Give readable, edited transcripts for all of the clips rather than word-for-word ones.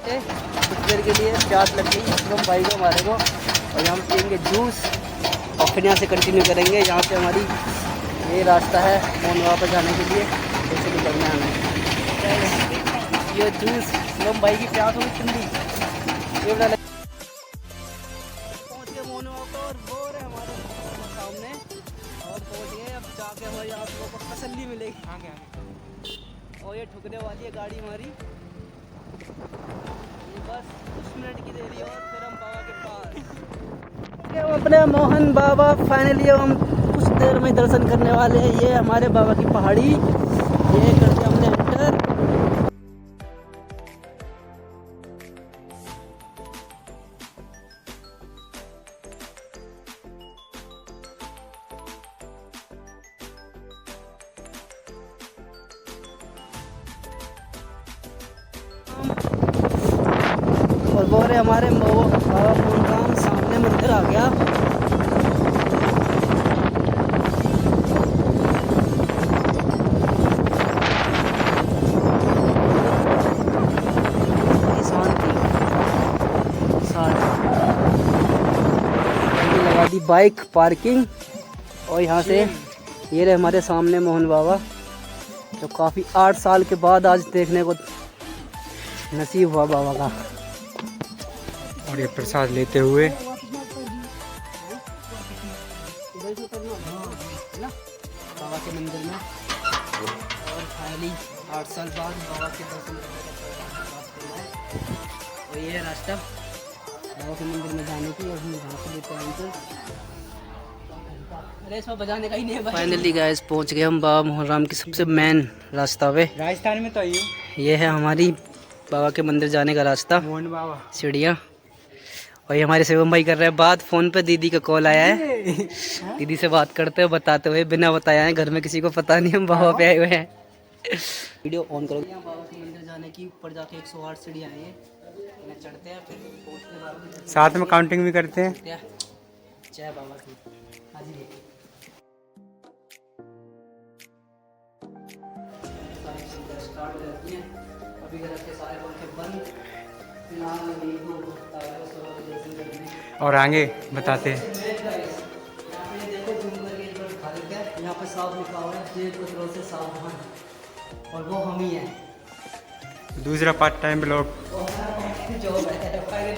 थे कुछ देर के लिए, प्यास लग गई हम भाई को हमारे को, और यहाँ पे पियेंगे जूस और फिर यहाँ से कंटिन्यू करेंगे। यहाँ से हमारी ये रास्ता है मोहन बाबा पर जाने के लिए, जैसे निकलना है हमें। ये जूस हम भाई की प्यास होगी ठंडी, ये बड़ा पहुँच गए मोहन बाबा पर, और वो रहे हमारे सामने, और पहुँच गए। अब जाके हमारी आप लोगों को तसल्ली मिलेगी आगे आगे, और ये ठुकने वाली है गाड़ी हमारी। ये बस कुछ मिनट की देरी और फिर हम बाबा के पास। ये हम अपने मोहन बाबा फाइनली हम कुछ देर में दर्शन करने वाले हैं। ये हमारे बाबा की पहाड़ी, ये करके हमने एंटर। और वो रहे हमारे बाबा मोहन राम, सामने मंदिर आ गया। लगा दी बाइक पार्किंग, और यहाँ से ये रहे हमारे सामने मोहन बाबा, जो काफ़ी 8 साल के बाद आज देखने को नसीब हुआ बाबा का। और ये प्रसाद लेते हुए बाबा के मंदिर में, और फाइनली 8 साल बाद बाबा के दर्शन करने का, और ये है रास्ता बाबा के मंदिर में जाने की, और हम यहाँ से लेते हैं। अरे इसमें बजाने का ही नहीं है। फाइनली गाइस पहुँच गए हम बाबा मोहन राम की सबसे मेन रास्ता पे। राजस्थान में तो ये है हमारी बाबा के मंदिर जाने का रास्ता, मोहन बाबा सीढ़ियाँ। और ये हमारे शिवम भाई कर रहे हैं बात, फ़ोन पे दीदी का कॉल आया है, दीदी से बात करते हुए बताते हुए, बिना बताया है, घर में किसी को पता नहीं हम बाबा पे आए हुए हैं। वीडियो ऑन करो। बाबा के मंदिर जाने की ऊपर जाके 108 सीढ़ियाँ हैं, इन्हें चढ़ते हैं, फिर पहुँचते हैं बाबा के साथ में काउंटिंग भी करते हैं। जय बाबा की हाजिर। स्टार्ट करती हैं, अभी घर के सारे पंखे बंद, और आगे बताते हैं। यहाँ पे साफ लिखा हुआ है, जेल कचरों से सावधान, और वो हम ही हैं। दूसरा पार्ट टाइम ब्लॉग जॉब है।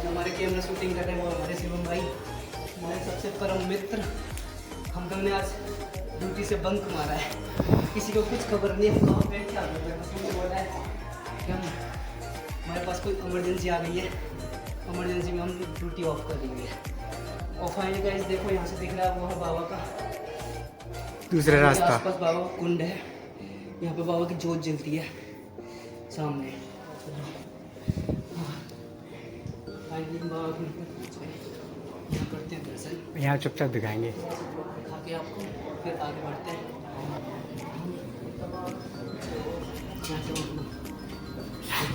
हमारे कैमरा शूटिंग कर रहे हैं वो हमारे शिवम भाई, हमारे सबसे परम मित्र। हम दोनों ने आज ड्यूटी से बंक मारा है, किसी को कुछ खबर नहीं है हम कहाँ पे क्या कर रहे हैं, बस मुझे बोला है कि हम हमारे पास कोई इमरजेंसी आ गई है, इमरजेंसी में हम ड्यूटी ऑफ कर रही है। और फाइनली गाइस देखो यहाँ से दिख रहा है वो है बाबा का दूसरा रास्ता। आसपास बाबा का कुंड है, यहाँ पे बाबा की जोत जलती है सामने। बाबा यहाँ करते हैं दर्शन, यहाँ चुपचाप दिखाएंगे, खा के आपको फिर आगे बढ़ते हैं। यहाँ से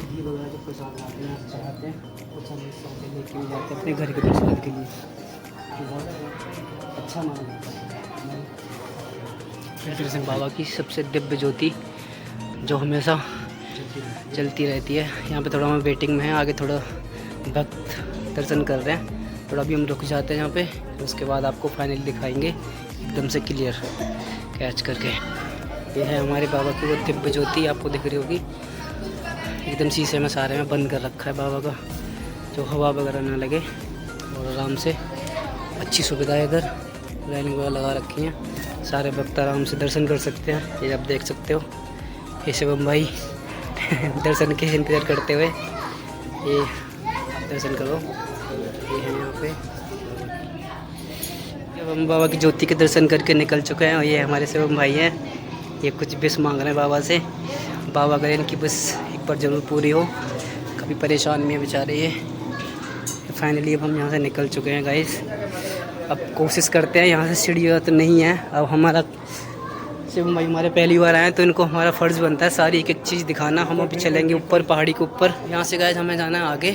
घी वगैरह जो प्रसाद लाते हैं यहाँ से चढ़ाते हैं, कुछ हम साथ लेके भी जाते हैं अपने घर के प्रसाद के लिए, बहुत अच्छा माना जाता है। फिर दर्शन बाबा की सबसे दिव्य ज्योति जो हमेशा चलती रहती है। यहाँ पे थोड़ा हम वेटिंग में है, आगे थोड़ा भक्त दर्शन कर रहे हैं, थोड़ा भी हम रुक जाते हैं यहाँ पे, उसके बाद आपको फाइनली दिखाएंगे एकदम से क्लियर कैच करके। ये है हमारे बाबा की वो दिव्य ज्योति, आपको दिख रही होगी, एकदम शीशे में सारे में बंद कर रखा है बाबा का, जो हवा वगैरह ना लगे, और आराम से अच्छी सुविधा है। इधर लाइन वगैरह लगा रखी हैं, सारे भक्त आराम से दर्शन कर सकते हैं। ये आप देख सकते हो, ये शिवम भाई दर्शन के इंतज़ार करते हुए, ये दर्शन करो। ये है यहाँ पे, जब हम बाबा की ज्योति के दर्शन करके निकल चुके हैं, और ये हमारे शिवम भाई हैं, ये कुछ विश मांग रहे हैं बाबा से। बाबा करें इनकी बस एक बार ज़रूर पूरी हो, कभी परेशान में बेचारे ये। फाइनली अब हम यहाँ से निकल चुके हैं गाइस, अब कोशिश करते हैं, यहाँ से सीढ़ियाँ तो नहीं है। अब हमारा शिवम भाई हमारे पहली बार आए हैं, तो इनको हमारा फ़र्ज़ बनता है सारी एक एक चीज़ दिखाना। हम अभी चलेंगे ऊपर पहाड़ी के ऊपर, यहाँ से गाइस हमें जाना है आगे।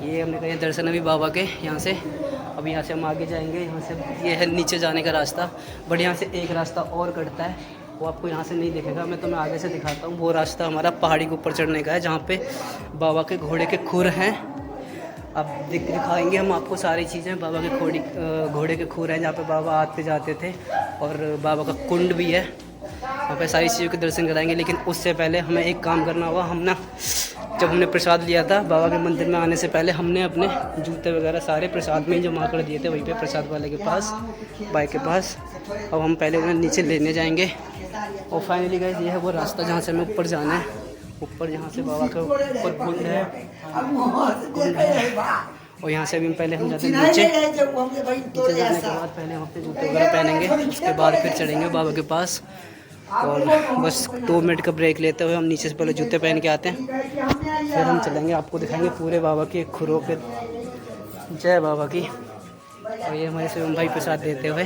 ये हमने कहा दर्शन अभी बाबा के यहाँ से, अब अब यहाँ से हम आगे जाएंगे। यहाँ से ये है नीचे जाने का रास्ता, बट यहाँ से एक रास्ता और कटता है, वो आपको यहाँ से नहीं दिखेगा, मैं तुम्हें आगे से दिखाता हूँ। वो रास्ता हमारा पहाड़ी के ऊपर चढ़ने का है, जहाँ पे बाबा के घोड़े के खुर हैं। अब दिखाएंगे हम आपको सारी चीज़ें। बाबा के घोड़े के खुर हैं, जहाँ पे बाबा आते जाते थे, और बाबा का कुंड भी है, वहाँ पे सारी चीज़ों के दर्शन कराएंगे। लेकिन उससे पहले हमें एक काम करना होगा। हम ना जब हमने प्रसाद लिया था बाबा के मंदिर में आने से पहले, हमने अपने जूते वगैरह सारे प्रसाद में ही जमा कर दिए थे वहीं पे प्रसाद वाले के पास, बाइक के पास। अब हम पहले उन्हें नीचे लेने जाएंगे। और फाइनली गाइस ये है वो रास्ता जहाँ से हमें ऊपर जाना है। ऊपर जहाँ से बाबा का ऊपर कुंड है, और यहाँ से भी पहले हम जाते हैं नीचे। नीचे जाने के बाद पहले हम अपने जूते वगैरह पहनेंगे, उसके बाद फिर चढ़ेंगे बाबा के पास। और बस 2 मिनट का ब्रेक लेते हुए हम नीचे से पहले जूते पहन के आते हैं, फिर हम चलेंगे, आपको दिखाएंगे पूरे बाबा के खुरों के। जय बाबा की। और ये हमारे शिवम भाई प्रसाद देते हुए।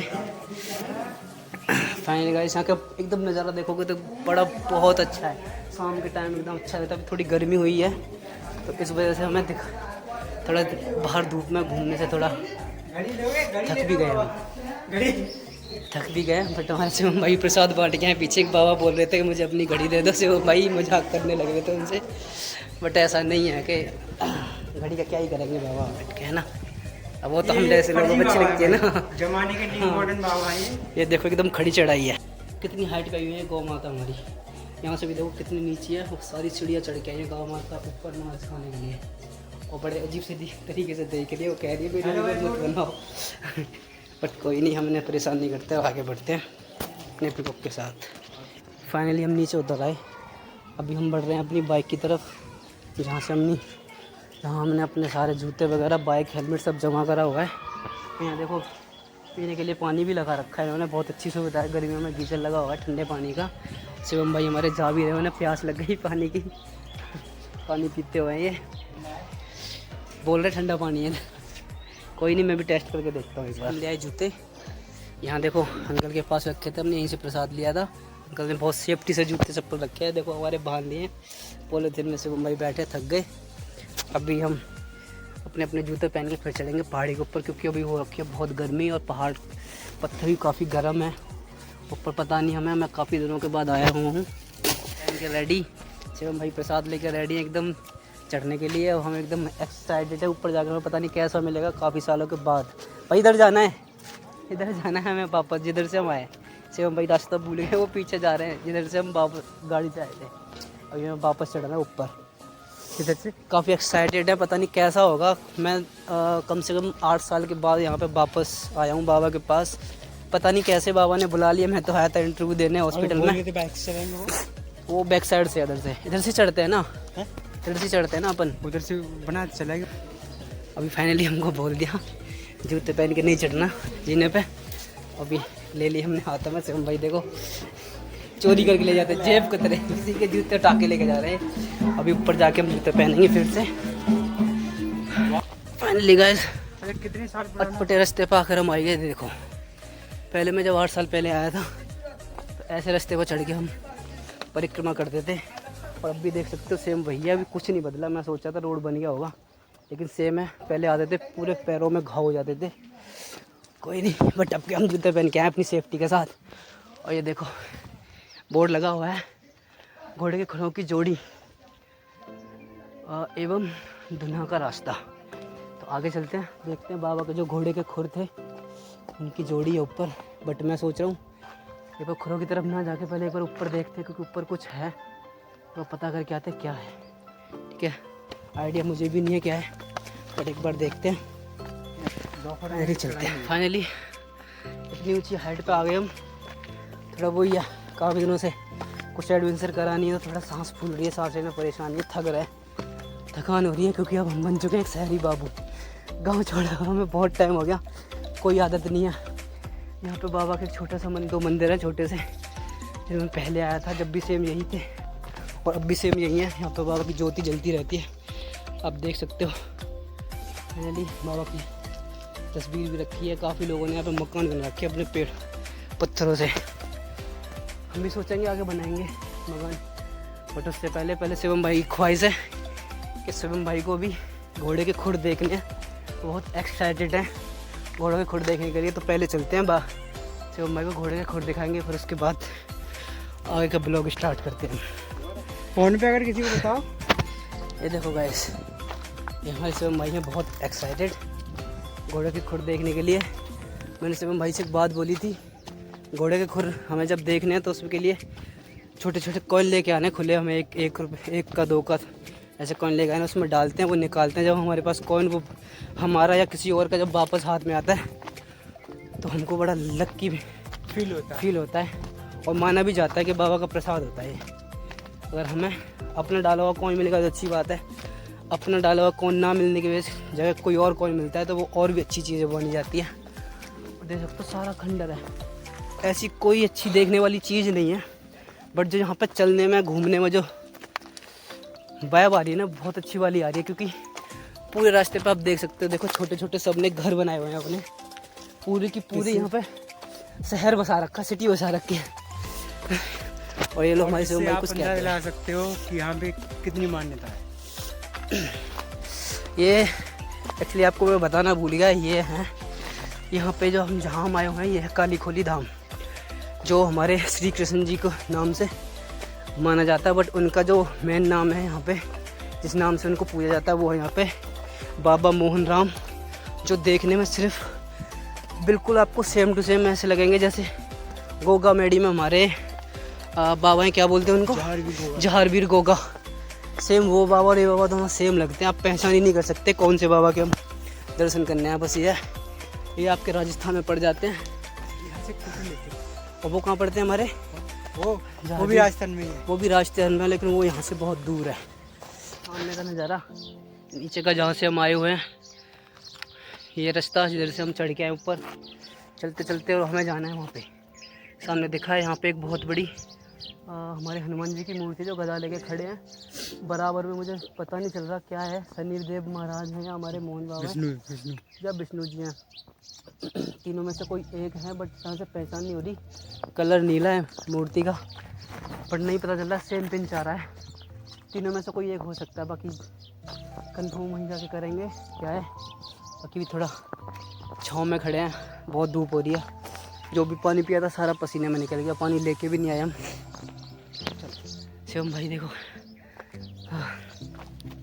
फाइनली गाइस यहाँ का एकदम नज़ारा देखोगे तो बहुत अच्छा है। शाम के टाइम एकदम अच्छा रहता है। अभी थोड़ी गर्मी हुई है तो इस वजह से हमें थोड़ा बाहर धूप में घूमने से थोड़ा थक भी गए बट हमारे शिवम भाई प्रसाद बांट के हैं। पीछे एक बाबा बोल रहे थे कि मुझे अपनी घड़ी दे दो, शिवम भाई मजाक करने लग रहे थे उनसे, बट ऐसा नहीं है कि घड़ी का क्या ही करेंगे बाबा बैठ के, है ना। अब वो तो हम जैसे लोगों को अच्छी लगती है ना, जमाने के न्यू मॉडर्न बाबा है। ये देखो एकदम खड़ी चढ़ाई है। कितनी हाइट पे आई हुई है गौ माता हमारी। यहाँ से भी देखो कितनी नीचे है, वो सारी सीढ़ियाँ चढ़ के आई है गौ माता ऊपर नमाज खाने के लिए। और बड़े अजीब से तरीके से देख रही है, वो कह रही है वीडियो मत बनाओ बट कोई नहीं, हमने परेशान नहीं करते, आगे बढ़ते हैं अपने पिकअप के साथ। फाइनली हम नीचे उतर आए। अभी हम बढ़ रहे हैं अपनी बाइक की तरफ, जहाँ हमने अपने सारे जूते वगैरह, बाइक, हेलमेट सब जमा करा हुआ है। यहाँ देखो पीने के लिए पानी भी लगा रखा है इन्होंने, बहुत अच्छी सुविधा है। गर्मियों में गीजर लगा हुआ है ठंडे पानी का। शिवम भाई हमारे जा भी रहे, उन्हें प्यास लग गई पानी की, पानी पीते हुए ये बोल रहे ठंडा पानी है। कोई नहीं, मैं भी टेस्ट करके देखता हूँ इस बार। ले आए जूते, यहाँ देखो अंकल के पास रखे थे, हमने यहीं से प्रसाद लिया था। अंकल ने बहुत सेफ्टी से जूते चप्पल रखे हैं, देखो हमारे बांध लिए पॉलीथिन में। शिवम भाई बैठे थक गए। अभी हम अपने अपने जूते पहन के फिर चलेंगे पहाड़ी के ऊपर, क्योंकि अभी हो रखी है बहुत गर्मी और पहाड़ पत्थर भी काफ़ी गर्म है ऊपर। पता नहीं हमें, मैं काफ़ी दिनों के बाद आया हुआ हूँ। पहन के रेडी, शिवम भाई प्रसाद लेकर रेडी है एकदम चढ़ने के लिए। और हम एकदम एक्साइटेड है ऊपर जाकर, हमें पता नहीं कैसा मिलेगा काफ़ी सालों के बाद। भाई इधर जाना है हमें वापस, जिधर से हम आए। शिवम भाई रास्ता भूल गए, वो पीछे जा रहे हैं जिधर से हम वापस गाड़ी से आए थे। अभी हमें वापस चढ़ना है ऊपर इधर से। काफ़ी एक्साइटेड है, पता नहीं कैसा होगा। मैं कम से कम 8 साल के बाद यहाँ पे वापस आया हूँ बाबा के पास। पता नहीं कैसे बाबा ने बुला लिया, मैं तो आया था इंटरव्यू देने हॉस्पिटल में। वो बैक साइड से इधर से चढ़ते हैं ना, इधर से चढ़ते हैं ना अपन, उधर से बना चलेगा। अभी फाइनली हमको बोल दिया जूते पहन के नहीं चढ़ना जीने पे। अभी ले लिए हमने हाथों में। शिवम भाई देखो चोरी करके ले जाते, जेब के तरह किसी के जूते उठा के लेके जा रहे हैं। अभी ऊपर जाके हम जूते पहनेंगे फिर से। फाइनली गाइस कितने साल अटपटे रास्ते पर आकर हम आ गए। देखो पहले मैं जब 8 साल पहले आया था तो ऐसे रास्ते पर चढ़ के हम परिक्रमा करते थे, और अब भी देख सकते हो सेम वही है, अभी कुछ नहीं बदला। मैं सोचा था रोड बन गया होगा, लेकिन सेम है। पहले आते थे पूरे पैरों में घाव हो जाते थे। कोई नहीं, बट अब के हम जूते पहन के आए अपनी सेफ्टी के साथ। और ये देखो बोर्ड लगा हुआ है, घोड़े के खुरों की जोड़ी एवं दुनिया का रास्ता। तो आगे चलते हैं, देखते हैं बाबा के जो घोड़े के खुर थे उनकी जोड़ी है ऊपर। बट मैं सोच रहा हूँ एक बार खुरों की तरफ ना जाके पहले एक बार ऊपर देखते हैं, क्योंकि ऊपर कुछ है तो पता करके आते क्या है। ठीक है, आइडिया मुझे भी नहीं है क्या है, बट एक बार देखते हैं, फिर चलते हैं। फाइनली इतनी ऊंची हाइट पे आ गए हम। थोड़ा वही है, काफ़ी दिनों से कुछ एडवेंचर करानी है तो थोड़ा सांस फूल रही है, सांस लेने में परेशानी है, थक रहा है, थकान हो रही है, क्योंकि अब हम बन चुके हैं एक शहरी बाबू। गाँव छोड़ा हमें बहुत टाइम हो गया, कोई आदत नहीं है। यहाँ पे बाबा के छोटा सा 2 मंदिर है छोटे से, जिनमें पहले आया था जब भी सेम यही थे, और अब भी सेम यही है। यहाँ पे बाबा की ज्योति जलती रहती है, आप देख सकते हो। फाइनली बाबा की तस्वीर भी रखी है, काफ़ी लोगों ने यहाँ पे मकान बना रखे अपने पेड़ पत्थरों से। हम भी सोचेंगे आगे बनाएंगे मकान, बट उससे पहले शिवम भाई की ख्वाहिश है कि शिवम भाई को भी घोड़े के खुर देखने हैं, बहुत एक्साइटेड हैं। घोड़ों के खुर देखने के लिए। तो पहले चलते हैं शिवम भाई को घोड़े के खुर दिखाएंगे, फिर उसके बाद आगे का ब्लॉग स्टार्ट करते हैं। फ़ोन पे अगर किसी को बताओ। ये देखो गाइस, ये हमारे शिवम भाई हैं बहुत एक्साइटेड घोड़े के खुर देखने के लिए। मैंने शिवम भाई से एक बात बोली थी, घोड़े के खुर हमें जब देखने हैं तो उसके लिए छोटे छोटे कॉइन लेके आने खुले। हमें एक रुपये, 1 का 2 का ऐसे कॉइन लेके आए, उसमें डालते हैं, वो निकालते हैं। जब हमारे पास कॉइन वो हमारा या किसी और का जब वापस हाथ में आता है तो हमको बड़ा लक्की फील होता है और माना भी जाता है कि बाबा का प्रसाद होता है। अगर हमें अपना डाला हुआ कॉइन मिलेगा तो अच्छी बात है, अपना डाला हुआ कॉइन ना मिलने की जगह कोई और कॉइन मिलता है तो वो और भी अच्छी चीज़ें बनी जाती हैं। देख सकते हो सारा खंडर है, ऐसी कोई अच्छी देखने वाली चीज़ नहीं है, बट जो यहाँ पर चलने में घूमने में जो वाइब आ रही है ना, बहुत अच्छी वाली आ रही है। क्योंकि पूरे रास्ते पे आप देख सकते हो, देखो छोटे छोटे सबने घर बनाए हुए हैं अपने, पूरी की पूरी यहाँ पे शहर बसा रखा, सिटी बसा रखी है। और ये लोग हमारे से कुछ कहते दिला सकते हो कि यहाँ पे कितनी मान्यता है। ये एक्चुअली आपको मैं बताना भूल गया, ये है यहाँ पे जो हम जहाँ आए हुए हैं, ये है काली खोली धाम, जो हमारे श्री कृष्ण जी को नाम से माना जाता है। बट उनका जो मेन नाम है यहाँ पे, जिस नाम से उनको पूजा जाता है, वो है यहाँ पे बाबा मोहन राम, जो देखने में सिर्फ बिल्कुल आपको सेम टू सेम ऐसे लगेंगे जैसे गोगा मेडी में हमारे बाबा हैं, क्या बोलते हैं उनको, जहारवीर गोगा। सेम वो बाबा और ये बाबा दोनों सेम लगते हैं, आप पहचान ही नहीं कर सकते कौन से बाबा के हम दर्शन करने हैं। बस ये आपके राजस्थान में पड़ जाते हैं। और वो कहाँ पड़ते हैं हमारे, वो भी राजस्थान में है। वो भी राजस्थान में, लेकिन वो यहाँ से बहुत दूर है। सामने का नज़ारा नीचे का जहाँ से हम आए हुए हैं, ये रास्ता जिधर से हम चढ़ के आए ऊपर, चलते चलते और हमें जाना है वहाँ पे। सामने दिखा है यहाँ पे एक बहुत बड़ी हमारे हनुमान जी की मूर्ति जो गदा लेके खड़े हैं। बराबर में मुझे पता नहीं चल रहा क्या है, शनिदेव महाराज हैं या हमारे मोहन बाबा या विष्णु जी हैं, तीनों में से कोई एक है, बट यहाँ से पहचान नहीं हो रही। कलर नीला है मूर्ति का, बट नहीं पता चल रहा, सेम पिंच आ रहा है। तीनों में से कोई एक हो सकता है, बाकी कंफर्म वहीं जाके करेंगे क्या है। बाकी भी थोड़ा छाँव में खड़े हैं, बहुत धूप हो रही है। जो भी पानी पिया था सारा पसीने में निकल गया, पानी लेके भी नहीं आए हम। शिवम भाई देखो,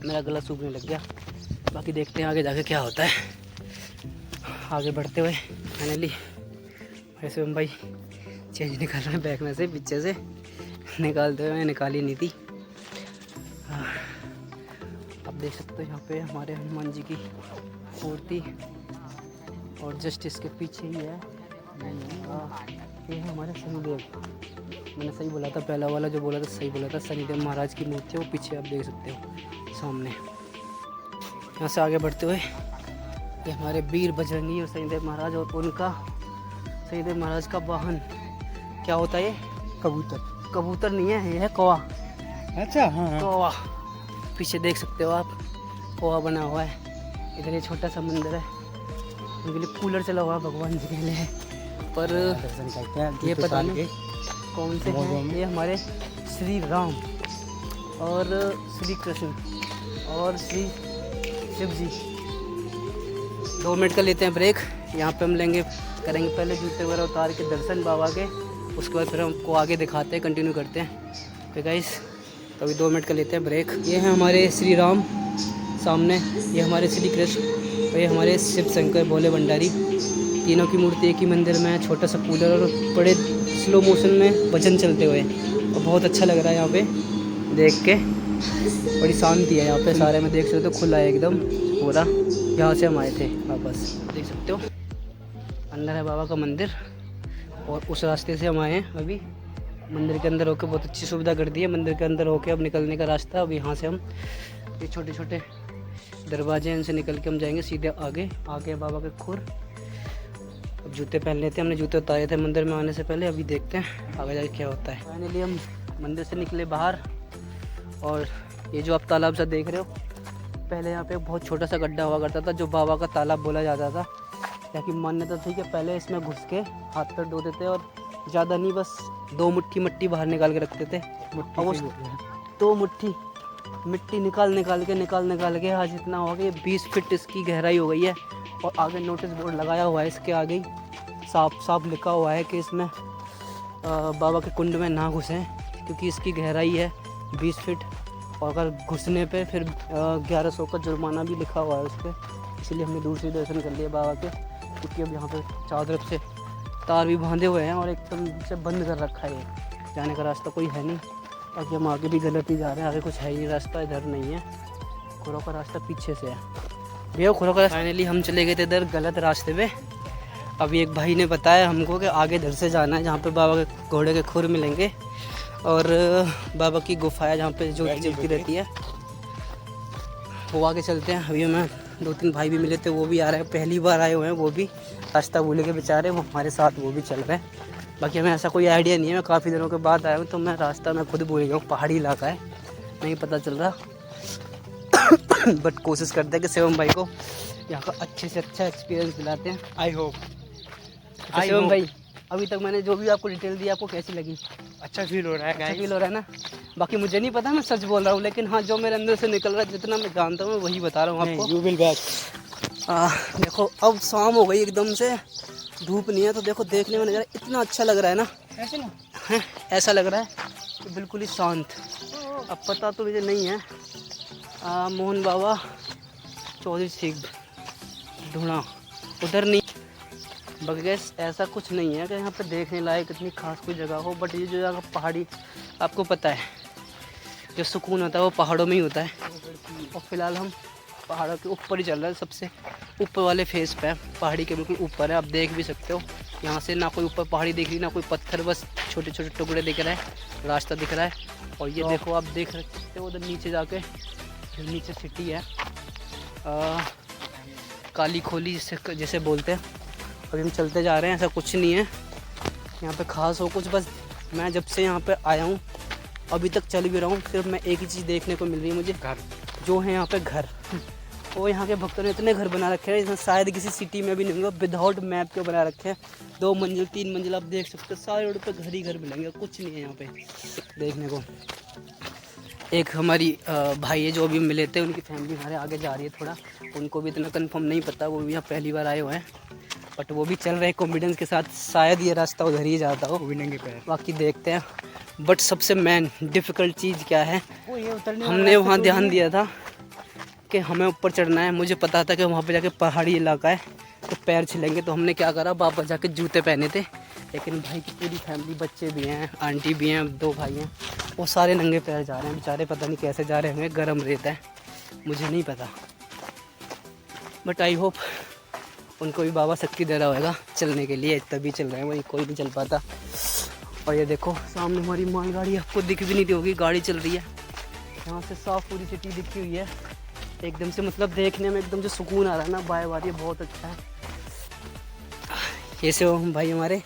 मेरा गला सूखने लग गया। बाकी देखते हैं आगे जाके क्या होता है। आगे बढ़ते हुए फाइनली शिवम भाई चेंज निकाल रहे हैं बैग में से, पीछे से निकालते हुए निकाली नहीं थी। आप देख सकते हो यहाँ पे हमारे हनुमान जी की मूर्ति, और जस्ट इसके पीछे ही है ये है हमारे शनिदेव। मैंने सही बोला था, पहला वाला जो बोला था सही बोला था, शनिदेव महाराज की मूर्ति है वो पीछे आप देख सकते हो सामने। यहाँ से आगे बढ़ते हुए ये हमारे वीर बजरंगी और शनिदेव महाराज, और उनका शनिदेव महाराज का वाहन क्या होता है, ये कबूतर नहीं है, ये है कौवा। अच्छा हाँ, कौवा पीछे देख सकते हो आप, कौवा बना हुआ है। इधर ये छोटा सा मंदिर है, उनके लिए कूलर चला हुआ है भगवान जी के लिए। पर दर्शन करते हैं, ये पता नहीं कौन से हैं, ये हमारे श्री राम और श्री कृष्ण और श्री शिव जी। 2 मिनट का लेते हैं ब्रेक, यहाँ पे हम करेंगे पहले जूते वगैरह उतार के दर्शन बाबा के, उसके बाद फिर हमको आगे दिखाते हैं, कंटिन्यू करते हैं। तो गाइस तो अभी 2 मिनट का लेते हैं ब्रेक। ये हैं हमारे श्री राम सामने, ये हमारे श्री कृष्ण और ये हमारे शिव शंकर भोले भंडारी। तीनों की मूर्ति एक ही मंदिर में है, छोटा सा कूलर और बड़े स्लो मोशन में भजन चलते हुए, और बहुत अच्छा लग रहा है यहाँ पे देख के। बड़ी शांति है यहाँ पे, सारे में देख सकते हो, खुला है एकदम पूरा। यहाँ से हम आए थे वापस, देख सकते हो अंदर है बाबा का मंदिर, और उस रास्ते से हम आए हैं अभी। मंदिर के अंदर होके बहुत अच्छी सुविधा कर दी है, मंदिर के अंदर होके अब निकलने का रास्ता। अब यहाँ से हम ये छोटे छोटे दरवाजे इनसे निकल के हम जाएंगे सीधे आगे बाबा के खुर। अब जूते पहन लेते हैं, हमने जूते उतारे थे मंदिर में आने से पहले, अभी देखते हैं आगे जाके क्या होता है। फाइनली हम मंदिर से निकले बाहर, और ये जो आप तालाब सा देख रहे हो, पहले यहाँ पे बहुत छोटा सा गड्ढा हुआ करता था जो बाबा का तालाब बोला जाता था। यहाँ की मान्यता थी कि पहले इसमें घुस के हाथ पैर धोते थे, और ज़्यादा नहीं, बस 2 मुट्ठी मिट्टी बाहर निकाल के रखते थे। और वो 2 मुट्ठी मिट्टी निकाल के आज इतना हुआ कि 20 फीट इसकी गहराई हो गई है, और आगे नोटिस बोर्ड लगाया हुआ है, इसके आगे ही साफ साफ लिखा हुआ है कि इसमें बाबा के कुंड में ना घुसें, क्योंकि इसकी गहराई है 20 फीट और अगर घुसने पे फिर 1100 का जुर्माना भी लिखा हुआ है उस पर। इसलिए हमने दूर से दर्शन कर लिए बाबा के, क्योंकि अब यहाँ पे चारों तरफ से तार भी बांधे हुए हैं और एकदम से बंद कर रखा है, जाने का रास्ता कोई है नहीं। ताकि हम आगे भी गलत ही जा रहे हैं, आगे कुछ है ही नहीं रास्ता, इधर नहीं है, खुरों का रास्ता पीछे से है भैया, खुरों का। फाइनली हम चले गए थे इधर गलत रास्ते पे। अभी एक भाई ने बताया हमको कि आगे इधर से जाना है, जहाँ पे बाबा के घोड़े के खुर मिलेंगे और बाबा की गुफा है जहाँ पे ज्योति जलती रहती है, वो आगे चलते हैं। अभी हमें 2-3 भाई भी मिले थे, वो भी आ रहे हैं, पहली बार आए हुए हैं, वो भी रास्ता भूल के बेचारे, वो हमारे साथ वो भी चल रहे हैं। बाकी हमें ऐसा कोई आइडिया नहीं है, मैं काफ़ी दिनों के बाद आया हूँ तो मैं रास्ता मैं खुद भूल गया हूँ, पहाड़ी इलाका है, नहीं पता चल रहा। बट कोशिश करते हैं कि शिवम भाई को यहाँ का अच्छे से अच्छा एक्सपीरियंस दिलाते हैं। I hope. शिवम भाई, अभी तक मैंने जो भी आपको डिटेल दी आपको कैसी लगी? अच्छा फील हो रहा है, अच्छा फील हो रहा है ना? बाकी मुझे नहीं पता, मैं सच बोल रहा हूँ, लेकिन हाँ जो मेरे अंदर से निकल रहा है, जितना मैं जानता हूँ वही बता रहा हूँ आपको। You will back. देखो अब शाम हो गई, एकदम से धूप नहीं है, तो देखो देखने में नज़ारा इतना अच्छा लग रहा है ना, ऐसे ना है ऐसा लग रहा है कि बिल्कुल ही शांत। अब पता तो मुझे नहीं है, मोहन बाबा चौधरी सिंह ढूंढा उधर नहीं, बगैस ऐसा कुछ नहीं है कि यहाँ पे देखने लायक इतनी खास कोई जगह हो। बट ये जो जगह पहाड़ी, आपको पता है जो सुकून होता है वो पहाड़ों में ही होता है। और फिलहाल हम पहाड़ों के ऊपर ही चल रहे हैं, सबसे ऊपर वाले फेस पे, पहाड़ी के बिल्कुल ऊपर है, आप देख भी सकते हो। यहाँ से ना कोई ऊपर पहाड़ी दिख रही, ना कोई पत्थर, बस छोटे छोटे टुकड़े दिख रहे हैं, रास्ता दिख रहा है। और ये देखो आप देख सकते हो उधर नीचे जाके, नीचे सिटी है काली खोली जैसे बोलते हैं। अभी हम चलते जा रहे हैं, ऐसा कुछ नहीं है यहाँ पे खास हो कुछ, बस मैं जब से यहाँ पे आया हूँ अभी तक चल भी रहा हूँ, सिर्फ मैं एक ही चीज़ देखने को मिल रही है मुझे, घर जो है यहाँ पे घर। वो यहाँ के भक्तों ने इतने घर बना रखे हैं, इसमें शायद किसी सिटी में भी नहीं होगा, विदाउट मैप के बना रखे हैं। 2 मंजिल 3 मंजिल आप देख सकते हो, सारे रोड पे घर ही घर मिलेंगे, कुछ नहीं है यहाँ पे देखने को। एक हमारी भाई है जो अभी मिले थे, उनकी फैमिली हमारे आगे जा रही है थोड़ा, उनको भी इतना कंफर्म नहीं पता, वो भी यहाँ पहली बार आए हुए हैं, बट वो भी चल रहे हैं कॉन्फिडेंस के साथ, शायद ये रास्ता उधर ही जाता हो, नंगे पैर, बाकी देखते हैं। बट सबसे मेन डिफ़िकल्ट चीज़ क्या है, हमने वहाँ ध्यान दिया था कि हमें ऊपर चढ़ना है, मुझे पता था कि वहाँ पे जाके पहाड़ी इलाका है तो पैर छिलेंगे, तो हमने क्या करा, वापस जाके जूते पहने थे। लेकिन भाई की पूरी फैमिली, बच्चे भी हैं, आंटी भी हैं, 2 भाई हैं, वो सारे नंगे पैर जा रहे हैं बेचारे, पता नहीं कैसे जा रहे होंगे, गर्म रेत है, मुझे नहीं पता, बट आई होप उनको भी बाबा शक्ति दे रहा होगा चलने के लिए, तभी चल रहे हैं, वही कोई नहीं चल पाता। और ये देखो सामने हमारी मालगाड़ी, आपको दिख भी नहीं दी होगी, गाड़ी चल रही है, यहाँ से साफ पूरी सिटी दिखी हुई है एकदम से, मतलब देखने में एकदम से सुकून आ रहा है ना, बाय बार, ये बहुत अच्छा है। ये से हम भाई हमारे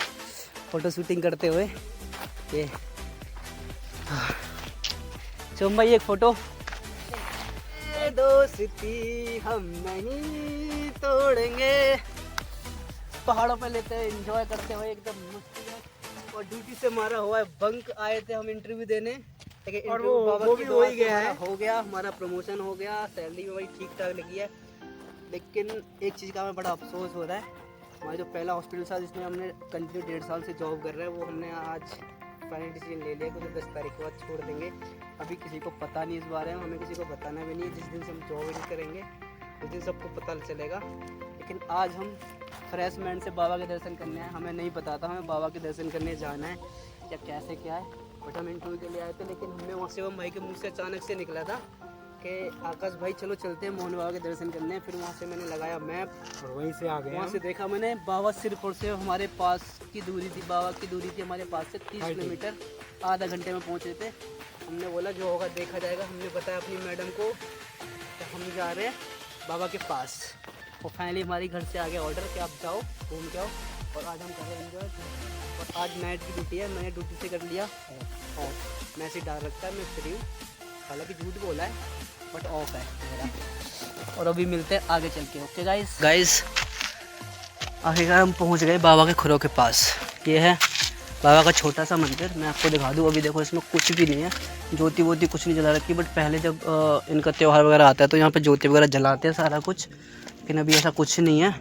फ़ोटो शूटिंग करते हुए, ये सोम भाई एक फ़ोटो। दोस्ती हम नहीं तोड़ेंगे, पहाड़ों पे लेते हैं, एंजॉय करते हुए एकदम मस्ती है। और ड्यूटी से मारा हुआ है बंक, आए थे हम इंटरव्यू देने, लेकिन और वो भी हो ही गया है, हो गया हमारा प्रमोशन हो गया, सैलरी भी वही ठीक ठाक लगी है। लेकिन एक चीज़ का हमें बड़ा अफसोस हो रहा है, हमारा जो पहला हॉस्पिटल था जिसमें हमने कंटिन्यू 1.5 साल से जॉब कर रहे हैं, वो हमने आज फाइनल डिसीजन ले लिया कि 10 तारीख के बाद छोड़ देंगे। अभी किसी को पता नहीं इस बारे में, हमें किसी को बताना भी नहीं है, जिस दिन से हम जॉब नहीं करेंगे उस दिन सबको पता चलेगा। लेकिन आज हम फ्रेश माइंड से बाबा के दर्शन करने आए, हमें नहीं पता था हमें बाबा के दर्शन करने जाना है या कैसे क्या है, बट हम इंटरव्यू के लिए आए थे। लेकिन हमने वहाँ से, भाई के मुँह से अचानक से निकला था कि आकाश भाई चलो चलते हैं मोहन बाबा के दर्शन करने। फिर वहाँ से मैंने लगाया मैप और वहीं से आ गए, वहाँ से देखा मैंने बाबा सिरपुर से हमारे पास की दूरी थी, बाबा की दूरी थी हमारे पास से 30 किलोमीटर, आधा घंटे में पहुँचे थे। हमने बोला जो होगा देखा जाएगा, हमने बताया अपनी मैडम को कि हम जा रहे हैं बाबा के पास। और फाइनली हमारी घर से आ गया ऑर्डर कि आप जाओ घूम के आओ, और आज हम कर रहे हैं एंजॉय। और आज नाइट की ड्यूटी है, मैंने ड्यूटी से कर लिया ऑफ, मैसेज डाल रखा है मैं फ्री हूँ, हालांकि झूठ बोला है बट ऑफ है मेरा। और अभी मिलते हैं आगे चल के। ओके गाइस आखिरकार हम पहुंच गए बाबा के खुरों के पास। ये है बाबा का छोटा सा मंदिर, मैं आपको दिखा दूँ। अभी देखो इसमें कुछ भी नहीं है, ज्योति वोति कुछ नहीं जला रखी, बट पहले जब इनका त्यौहार वगैरह आता है तो यहाँ पे ज्योति वगैरह जलाते हैं सारा कुछ। लेकिन अभी ऐसा कुछ नहीं है।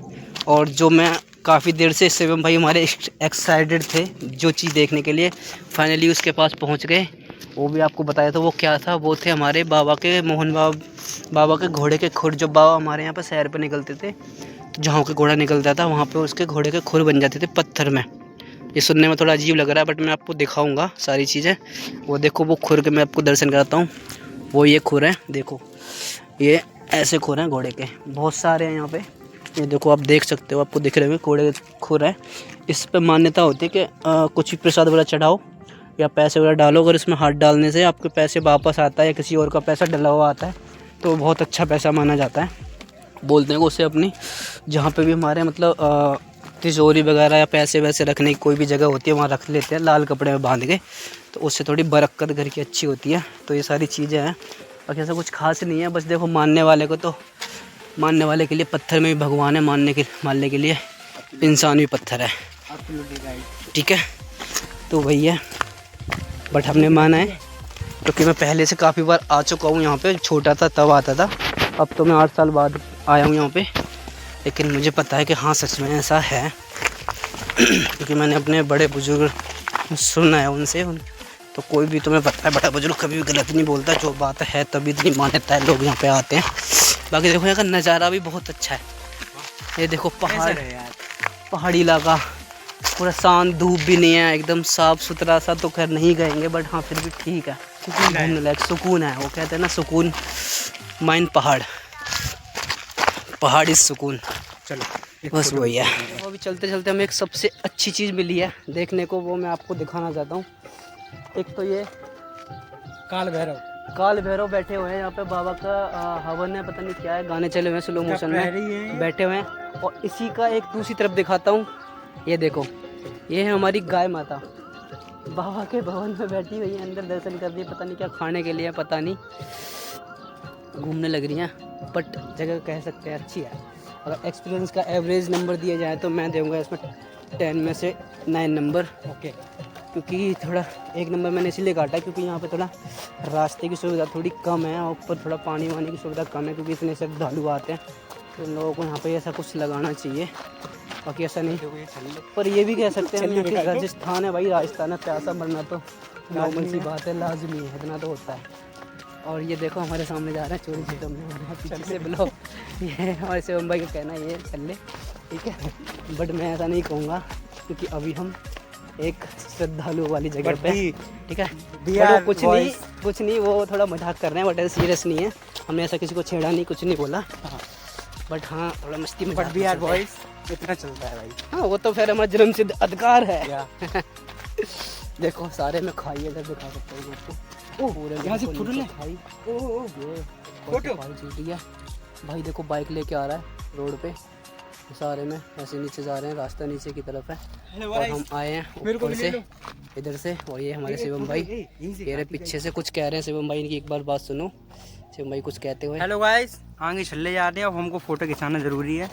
और जो मैं काफ़ी देर से शिवम भाई हमारे एक्साइटेड थे जो चीज़ देखने के लिए, फाइनली उसके पास पहुंच गए। वो भी आपको बताया था वो क्या था, वो थे हमारे बाबा के मोहन बाबा के घोड़े के खुर। जब बाबा हमारे यहाँ पर सैर पर निकलते थे तो जहाँ के घोड़ा निकलता था वहाँ पे उसके घोड़े के खुर बन जाते थे पत्थर में। ये सुनने में थोड़ा अजीब लग रहा है बट मैं आपको दिखाऊंगा सारी चीज़ें। वो देखो वो खुर के मैं आपको दर्शन कराता हूँ। वो ये खुर है, देखो ये ऐसे खुर हैं घोड़े के, बहुत सारे हैं यहाँ पे। ये देखो आप देख सकते हो, आपको दिख रहे होंगे घोड़े के खुर है। इस पर मान्यता होती है कि कुछ भी प्रसाद वगैरह चढ़ाओ या पैसे वगैरह डालो, अगर इसमें हाथ डालने से आपके पैसे वापस आता है या किसी और का पैसा डला हुआ आता है तो बहुत अच्छा पैसा माना जाता है। बोलते हैं कि उससे अपनी जहाँ पे भी हमारे मतलब तिजोरी वगैरह या पैसे वैसे रखने की कोई भी जगह होती है वहाँ रख लेते हैं लाल कपड़े में बांध के, तो उससे थोड़ी बरकत घर की अच्छी होती है। तो ये सारी चीज़ें हैं, बाकी ऐसा कुछ खास नहीं है। बस देखो मानने वाले को तो मानने वाले के लिए पत्थर में भी भगवान है, मानने के लिए इंसान भी पत्थर है। ठीक है, तो वही है। बट हमने माना है क्योंकि मैं पहले से काफ़ी बार आ चुका हूँ यहाँ पे, छोटा था तब आता था, अब तो मैं 8 साल बाद आया हूँ यहाँ पे। लेकिन मुझे पता है कि हाँ सच में ऐसा है क्योंकि मैंने अपने बड़े बुजुर्ग सुना है उनसे तो कोई भी तुम्हें पता है बड़ा बुजुर्ग कभी भी गलत नहीं बोलता, जो बात है तभी इतनी मान्यता है, लोग यहाँ पे आते हैं। बाकी देखो यहाँ का नज़ारा भी बहुत अच्छा है। ये देखो पहाड़ है यार, पहाड़ी इलाका पूरा शांत, धूप भी नहीं है, एकदम साफ़ सुथरा सा। तो खैर नहीं कहेंगे बट हाँ फिर भी ठीक है, घूमने लायक सुकून है। वो कहते हैं ना सुकून माइंड पहाड़ी सुकून। चलो बस वही है। अभी चलते चलते हमें एक सबसे अच्छी चीज़ मिली है देखने को, वो मैं आपको दिखाना चाहता हूँ। एक तो ये काल भैरव बैठे हुए हैं यहाँ पे, बाबा का हवन है, पता नहीं क्या है, गाने चले हुए हैं स्लो मोशन में बैठे हुए हैं। और इसी का एक दूसरी तरफ दिखाता हूँ, ये देखो ये है हमारी गाय माता बाबा के भवन में बैठी हुई है, अंदर दर्शन कर रही है, पता नहीं क्या खाने के लिए, पता नहीं घूमने लग रही हैं। बट जगह कह सकते हैं अच्छी है। अगर एक्सपीरियंस का एवरेज नंबर दिया जाए तो मैं दूंगा इसमें 10 में से 9 नंबर। ओके, क्योंकि थोड़ा 1 नंबर मैंने इसलिए काटा क्योंकि यहाँ पे थोड़ा रास्ते की सुविधा थोड़ी कम है और ऊपर थोड़ा पानी वानी की सुविधा कम है क्योंकि इतने श्रद्धालु आते हैं, तो उन लोगों को यहाँ पे ऐसा कुछ लगाना चाहिए। बाकी ऐसा नहीं, पर ये भी कह सकते हैं हम कि राजस्थान है भाई, राजस्थान है, प्यासा मरना तो नॉर्मल सी बात है, लाजमी है, इतना तो होता है। और ये देखो हमारे सामने जा रहा है चोरी छिपम में पीछे से ब्लॉक, ये हमारे शिवम भाई का कहना है ये चल ले, ठीक है। बट मैं ऐसा नहीं कहूँगा क्योंकि अभी हम एक श्रद्धालु वाली जगह पे, ठीक है। वो कुछ नहीं वो थोड़ा मजाक कर रहे हैं बट ऐसा सीरियस नहीं है, हमने ऐसा किसी को छेड़ा नहीं, कुछ नहीं बोला। बट हाँ थोड़ा मस्ती में, बट बिहार बॉयज इतना चलता है भाई। हाँ वो तो फिर हमारा जन्मसिद्ध अधिकार है। देखो सारे में खाई अगर दिखा सकते हो दोस्तों, यहाँ से फोटो ले भाई। फोटो भाई देखो बाइक लेके आ रहा है रोड पे, सारे में ऐसे नीचे जा रहे हैं, रास्ता नीचे की तरफ है और हम आए हैं ऊपर से इधर से। और ये हमारे शिवम भाई कह रहे पीछे से कुछ कह रहे हैं, शिवम भाई की एक बार बात सुनो, शिवम भाई कुछ कहते हुए। हेलो गाइस, आगे छल्ले जा रहे हैं, अब हमको फोटो खिंचाना जरूरी है।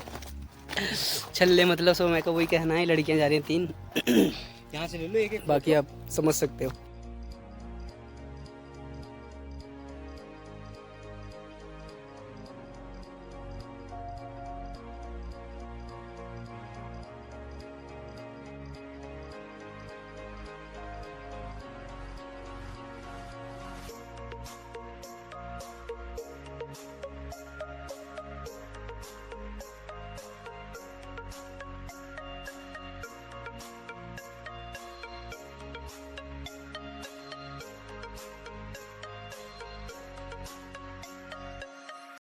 छल्ले मतलब सो मैं को वही कहना है, लड़कियां जा रही हैं 3 यहाँ से ले लो एक, बाकी आप समझ सकते हो।